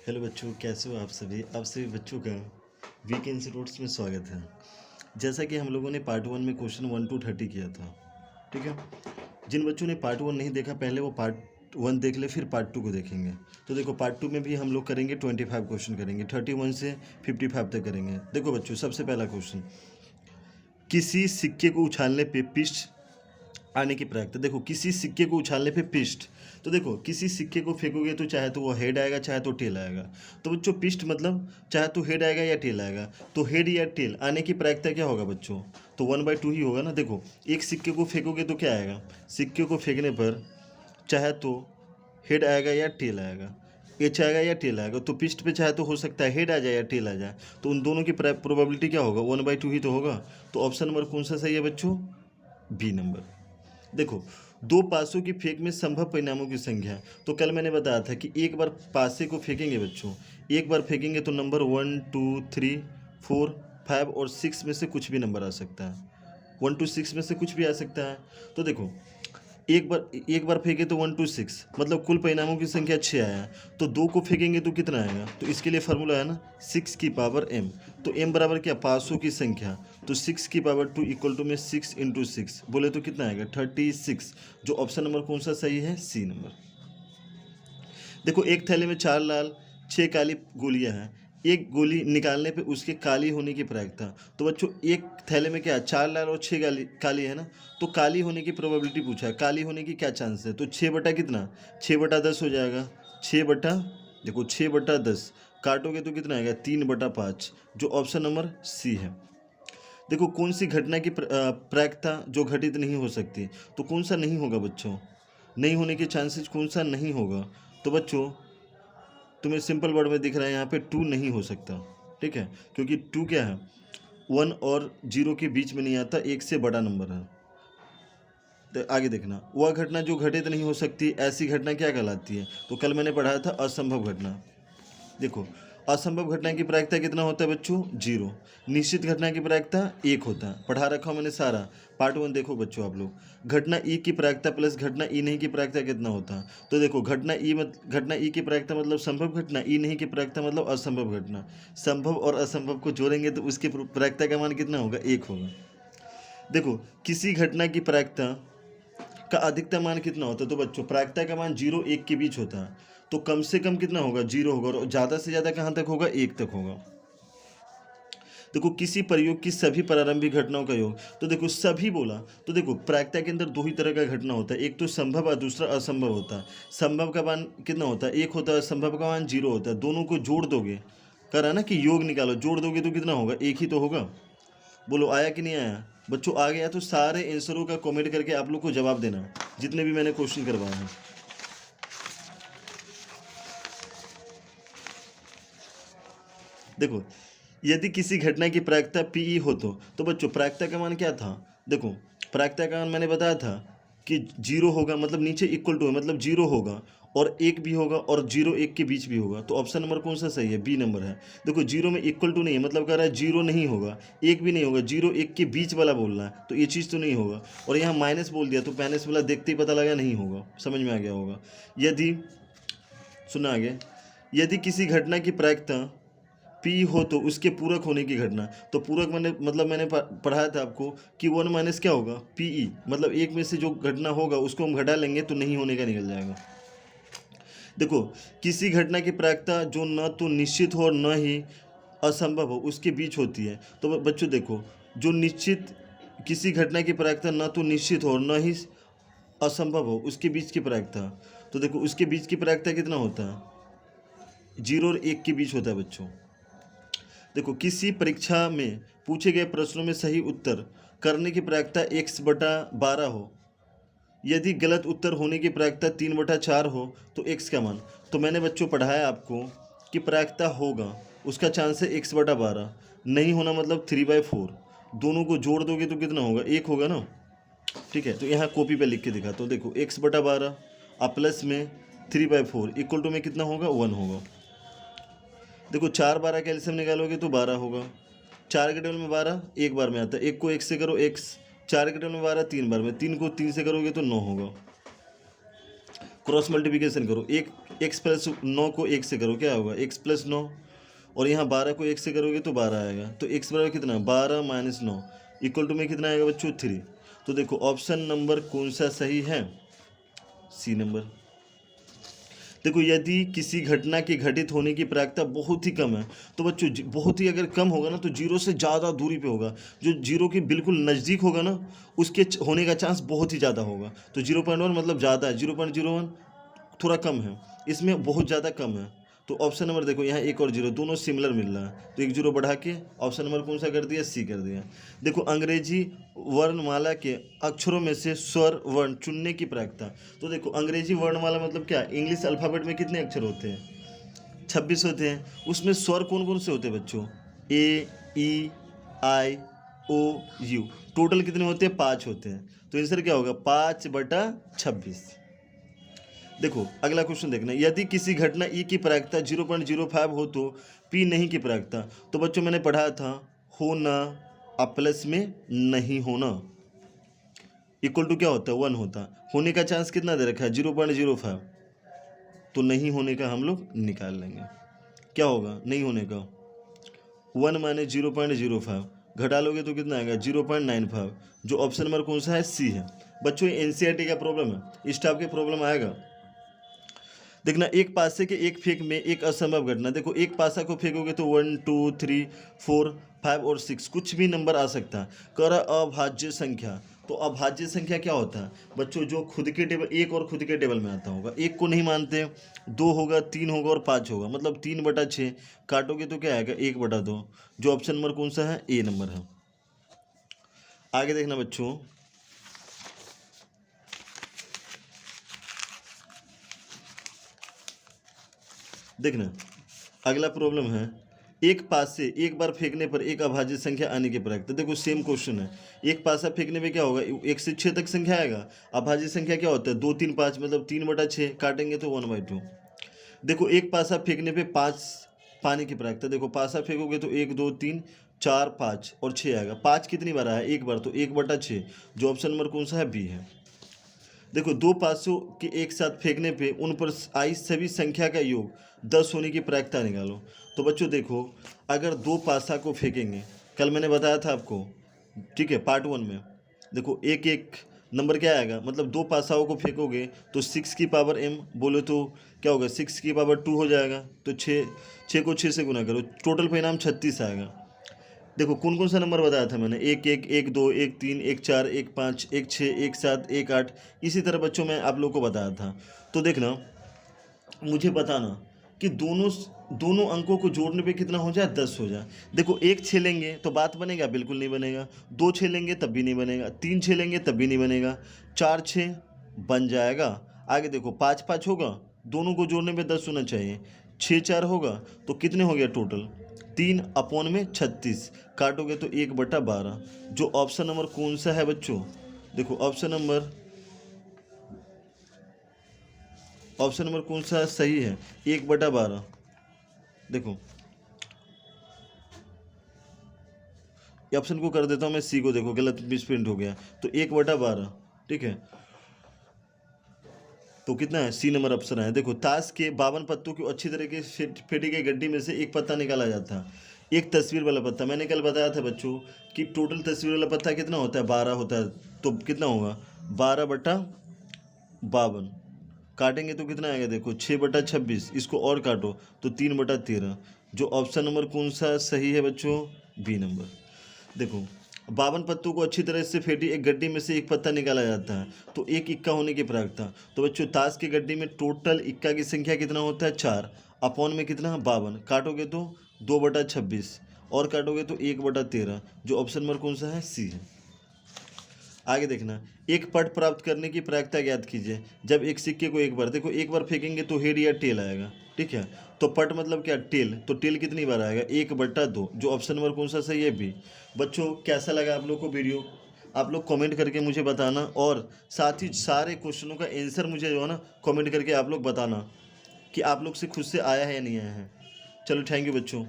Hello बच्चों, कैसे हो आप सभी बच्चों का वीक इंस्टीट्यूट्स में स्वागत है। जैसा कि हम लोगों ने पार्ट 1 में क्वेश्चन 1 to 30 किया था, ठीक है। जिन बच्चों ने पार्ट 1 नहीं देखा, पहले वो पार्ट 1 देख ले, फिर पार्ट 2 को देखेंगे। तो देखो, पार्ट 2 में भी हम लोग करेंगे 25 क्वेश्चन करेंगे, 31 से 55 तक करेंगे। देखो बच्चों, सबसे पहला क्वेश्चन, किसी सिक्के को उछालने पे पिष्ट आने की प्रक्रिया। देखो, किसी सिक्के को उछालने पे पिष्ट, तो देखो किसी सिक्के को फेंकोगे तो चाहे तो वो हेड आएगा, चाहे तो टेल आएगा। तो बच्चों पिष्ट मतलब चाहे तो हेड आएगा या टेल आएगा। तो हेड या टेल आने की प्रक्रिया क्या होगा बच्चों? तो 1/2 ही होगा ना। देखो, एक सिक्के को फेंकोगे तो क्या आएगा? सिक्के को फेंकने पर चाहे तो हेड आएगा या टेल आएगा, एच आएगा या टेल आएगा। तो पिस्ट पे चाहे तो हो सकता है हेड आ जाए या टेल आ जाए। तो उन दोनों की प्रोबेबिलिटी क्या होगा? 1/2 ही तो होगा। तो ऑप्शन नंबर कौन सा सही है बच्चों? B number. देखो, दो पासों की फेंक में संभव परिणामों की संख्या। तो कल मैंने बताया था कि एक बार पासे को फेंकेंगे बच्चों, एक बार फेंकेंगे तो नंबर 1 2 3 4 5 और 6 में से कुछ भी नंबर आ सकता है। 1 to 6 में से कुछ भी आ सकता है। तो देखो, एक बार फेंके तो 1 to 6 मतलब कुल परिणामों की संख्या 6 आया। तो दो को फेंकेंगे तो कितना आएगा? तो इसके लिए फार्मूला है ना, 6 की पावर m। तो m बराबर क्या? पासों की संख्या। तो 6 की पावर 2 इक्वल टू में 6 × 6 बोले तो कितना आएगा? 36। जो ऑप्शन नंबर कौन सा सही है? C number. देखो, एक थैले में 4 लाल 6 काली गोलियां हैं। एक गोली निकालने पे उसके काली होने की प्रायिकता। तो बच्चों, एक थैले में क्या है? 4 लाल और 6 काली है ना। तो काली होने की प्रोबेबिलिटी पूछा है, काली होने की क्या चांस है? तो 6 बटा कितना? 6/10 हो जाएगा। 6 बटा, देखो 6/10 काटोगे तो कितना आएगा? 3/5। जो ऑप्शन नंबर सी है। देखो, कौन सी घटना की प्रायिकता जो घटित नहीं हो सकती? तो कौन सा नहीं होगा बच्चों? नहीं होने के चांसेस कौन सा नहीं होगा? तो बच्चों, तुम्हें सिंपल वर्ड में दिख रहा है यहाँ पे 2 नहीं हो सकता, ठीक है। क्योंकि 2 क्या है? 1 और 0 के बीच में नहीं आता, एक से बड़ा नंबर है। तो आगे देखना, वह घटना जो घटित नहीं हो सकती, ऐसी घटना क्या कहलाती है? तो कल मैंने पढ़ाया था असंभव घटना। देखो, असंभव घटना की प्रायिकता कितना होता है बच्चों? 0। निश्चित घटना की प्रायिकता 1 होता है। पढ़ा रखा हूँ मैंने सारा। पार्ट 1 देखो बच्चों आप लोग। घटना ई की प्रायिकता प्लस घटना ई नहीं की प्रायिकता कितना होता है? तो देखो, घटना ई की प्रायिकता मतलब संभव घटना, ई नहीं की प्रायिकता मतलब असंभव घटना। संभव और असंभव को जोड़ेंगे तो उसकी प्रायिकता का मान कितना होगा? 1 होगा। देखो, किसी घटना की प्रायिकता का अधिकतम मान कितना होता है? तो बच्चों, प्रायिकता का मान 0 1 के बीच होता है। तो कम से कम कितना होगा? 0 होगा। और ज़्यादा से ज़्यादा कहाँ तक होगा? 1 तक होगा। देखो, किसी प्रयोग की सभी प्रारंभिक घटनाओं का योग। तो देखो, सभी बोला तो देखो, प्रायिकता के अंदर दो ही तरह का घटना होता है, एक तो संभव और दूसरा असंभव होता है। संभव का मान कितना होता है? 1 होता है। असंभव का मान 0 होता है। दोनों को जोड़ दोगे, कह रहा ना कि योग निकालो, जोड़ दोगे तो कितना होगा? 1 ही तो होगा। बोलो, आया कि नहीं आया? बच्चों, आ गया तो सारे आंसरों का कमेंट करके आप लोग को जवाब देना, जितने भी मैंने क्वेश्चन करवाए हैं। देखो, यदि किसी घटना की प्रायिकता पीई हो तो बच्चों प्रायिकता का मान क्या था? देखो, प्रायिकता का मान मैंने बताया था कि 0 होगा, मतलब नीचे इक्वल टू है, मतलब 0 होगा और 1 भी होगा और 0 1 के बीच भी होगा। तो ऑप्शन नंबर कौन सा सही है? बी नंबर है। देखो, 0 में इक्वल टू नहीं है, मतलब कह रहा है 0 नहीं होगा, 1 भी नहीं होगा, 0 1 के बीच वाला बोलना है। तो ये चीज़ तो नहीं होगा। और यहाँ माइनस बोल दिया तो माइनस वाला देखते ही पता लगा नहीं होगा। समझ में आ गया होगा। यदि, सुना आगे, यदि किसी घटना की प्रायिकता पी हो तो उसके पूरक होने की घटना। तो पूरक मैंने पढ़ाया था आपको कि 1 माइनस क्या होगा? पीई, मतलब एक में से जो घटना होगा उसको हम घटा लेंगे तो नहीं होने का निकल जाएगा। देखो, किसी घटना की प्रायिकता जो न तो निश्चित हो और न ही असंभव हो, उसके बीच होती है। तो बच्चों देखो, जो निश्चित, किसी घटना की प्रायिकता न तो निश्चित हो और न ही असंभव हो, उसके बीच की प्रायिकता। तो देखो, उसके बीच की प्रायिकता कितना होता है? 0 और 1 के बीच होता है बच्चों। देखो, किसी परीक्षा में पूछे गए प्रश्नों में सही उत्तर करने की प्रायिकता x/12 हो, यदि गलत उत्तर होने की प्रायिकता 3/4 हो तो x का मान। तो मैंने बच्चों पढ़ाया आपको कि प्रायिकता होगा, उसका चांस है x/12, नहीं होना मतलब 3/4। दोनों को जोड़ दोगे तो कितना होगा? 1 होगा ना, ठीक है। तो यहाँ कॉपी पे लिख के दिखा तो देखो, x/12 और प्लस में 3/4 इक्वल टू में कितना होगा? 1 होगा। देखो, 4 12 का एलसीएम निकालोगे तो 12 होगा। 4 के टेबल में 12 एक बार में आता है, 1 को 1 से करो x, 4 के टेबल में 12 3 बार में, 3 को 3 से करोगे तो 9 होगा। क्रॉस मल्टीप्लिकेशन करो, 1 x प्लस 9 को 1 से करो, क्या होगा x प्लस 9, और यहाँ 12 को 1 से करोगे तो 12 आएगा। तो x बराबर कितना, 12 माइनस 9 इक्वल टू में कितना आएगा बच्चों, 3। तो देखो ऑप्शन नंबर कौन सा सही है, सी नंबर। देखो यदि किसी घटना के घटित होने की प्रायिकता बहुत ही कम है, तो बच्चों बहुत ही अगर कम होगा ना तो जीरो से ज़्यादा दूरी पे होगा। जो जीरो के बिल्कुल नज़दीक होगा ना उसके होने का चांस बहुत ही ज़्यादा होगा। तो 0.1 मतलब ज़्यादा है, 0.01 थोड़ा कम है, इसमें बहुत ज़्यादा कम है। तो ऑप्शन नंबर देखो यहाँ 1 और 0 दोनों सिमिलर मिल रहा है, तो 1 0 बढ़ा के ऑप्शन नंबर कौन सा कर दिया, सी कर दिया। देखो अंग्रेजी वर्णमाला के अक्षरों में से स्वर वर्ण चुनने की प्रायिकता। तो देखो अंग्रेजी वर्णमाला मतलब क्या, इंग्लिश अल्फ़ाबेट में कितने अक्षर होते हैं, 26 होते हैं। उसमें स्वर कौन कौन से होते हैं बच्चों, ए ई आई ओ यू, टोटल कितने होते हैं, 5 होते हैं। तो आंसर क्या होगा, 5/26। देखो अगला क्वेश्चन देखना, यदि किसी घटना ई की प्रायिकता 0.05 हो तो पी नहीं की प्रायिकता। तो बच्चों मैंने पढ़ा था होना प्लस में नहीं होना इक्वल टू क्या होता है, 1 होता। होने का चांस कितना दे रखा है, 0.05, तो नहीं होने का हम लोग निकाल लेंगे। क्या होगा नहीं होने का, 1 माइनस 0.05 घटा लोगे तो कितना आएगा, 0.95, जो ऑप्शन नंबर कौन सा है, सी है। बच्चों ये एनसीईआरटी का प्रॉब्लम है, इस टाइप के प्रॉब्लम आएगा। देखना एक पासे के एक फेंक में एक असंभव घटना। देखो एक पासा को फेंकोगे तो 1 2 3 4 5 और 6 कुछ भी नंबर आ सकता है। कर अभाज्य संख्या, तो अभाज्य संख्या क्या होता है बच्चों, जो खुद के टेबल, एक और खुद के टेबल में आता होगा। एक को नहीं मानते, 2 होगा, 3 होगा और 5 होगा, मतलब 3/6 काटोगे तो क्या आएगा, 1/2, जो ऑप्शन नंबर कौन सा है, ए नंबर है। आगे देखना बच्चों, देखना अगला प्रॉब्लम है, एक पास से एक बार फेंकने पर एक अभाज्य संख्या आने की प्रायिकता। देखो सेम क्वेश्चन है, एक पासा फेंकने में क्या होगा, 1 से 6 तक संख्या आएगा। अभाज्य संख्या क्या होता है, 2 3 5, मतलब 3/6 काटेंगे तो 1/2। देखो एक पासा फेंकने पे 5 पाने की प्रायिकता। देखो पासा फेंकोगे तो 1 2 3 4 5 और 6 आएगा। 5 कितनी बार आया, एक बार, तो 1/6, जो ऑप्शन नंबर कौन सा है, बी है। देखो दो पासों के एक साथ फेंकने पे उन पर आई सभी संख्या का योग 10 होने की प्रायिकता निकालो। तो बच्चों देखो अगर 2 पासा को फेंकेंगे, कल मैंने बताया था आपको, ठीक है, पार्ट 1 में। देखो एक एक नंबर क्या आएगा, मतलब 2 पासाओं को फेंकोगे तो 6 की पावर m बोले तो क्या होगा, 6 की पावर 2 हो जाएगा। तो 6 को 6 से गुना करो, टोटल परिणाम 36 आएगा। देखो कौन कौन सा नंबर बताया था मैंने, 1 1 1 2 1 3 1 4 1 5 1 6 1 7 1 8, इसी तरह बच्चों मैं आप लोग को बताया था। तो देखना मुझे बताना कि दोनों दोनों अंकों को जोड़ने पे कितना हो जाए, 10 हो जाए। देखो 1 छेलेंगे तो बात बनेगा, बिल्कुल नहीं बनेगा। 2 छेलेंगे तब भी नहीं बनेगा, 3 छेलेंगे तब भी नहीं बनेगा, 4 6 बन जाएगा। आगे देखो 5 5 होगा, दोनों को जोड़ने पे 10 होना चाहिए। 6 4 होगा तो कितने हो गया टोटल, 3/36, काटोगे तो 1/12, जो ऑप्शन नंबर कौन सा है बच्चों, देखो ऑप्शन नंबर कौन सा सही है, 1/12। देखो ये ऑप्शन को कर देता हूँ मैं, सी को, देखो गलत मिसप्रिंट हो गया, तो 1/12, ठीक है। तो कितना है, सी नंबर ऑप्शन है। देखो ताश के 52 पत्तों को अच्छी तरीके से फेटी गई गड्डी में से एक पत्ता निकाला जाता है, एक तस्वीर वाला पत्ता। मैंने कल बताया था बच्चों कि टोटल तस्वीर वाला पत्ता कितना होता है, 12 होता है। तो कितना होगा, 12/52, काटेंगे तो कितना आएगा, देखो 6/26, इसको और काटो तो 3/13, जो ऑप्शन नंबर कौन सा सही है बच्चों, बी नंबर। देखो 52 पत्तों को अच्छी तरह से फेंटी एक गड्डी में से एक पत्ता निकाला जाता है, तो एक इक्का होने की प्रायिकता। तो बच्चों ताश की गड्डी में टोटल इक्का की संख्या कितना होता है, 4, अपॉन में कितना, 52, काटोगे तो 2/26 और काटोगे तो 1/13, जो ऑप्शन नंबर कौन सा है, सी है। आगे देखना, एक पट प्राप्त करने की प्रायिकता ज्ञात कीजिए जब एक सिक्के को एक बार, देखो एक बार फेंकेंगे तो हेड या टेल आएगा, ठीक है। तो पट मतलब क्या, टेल, तो टेल कितनी बार आएगा, 1/2, जो ऑप्शन नंबर कौन सा सही है, बी। बच्चों कैसा लगा आप लोग को वीडियो, आप लोग कमेंट करके मुझे बताना, और साथ ही सारे क्वेश्चनों का आंसर मुझे जो है ना कमेंट करके आप लोग बताना कि आप लोग से खुद से आया है या नहीं आया है। चलो थैंक यू बच्चों।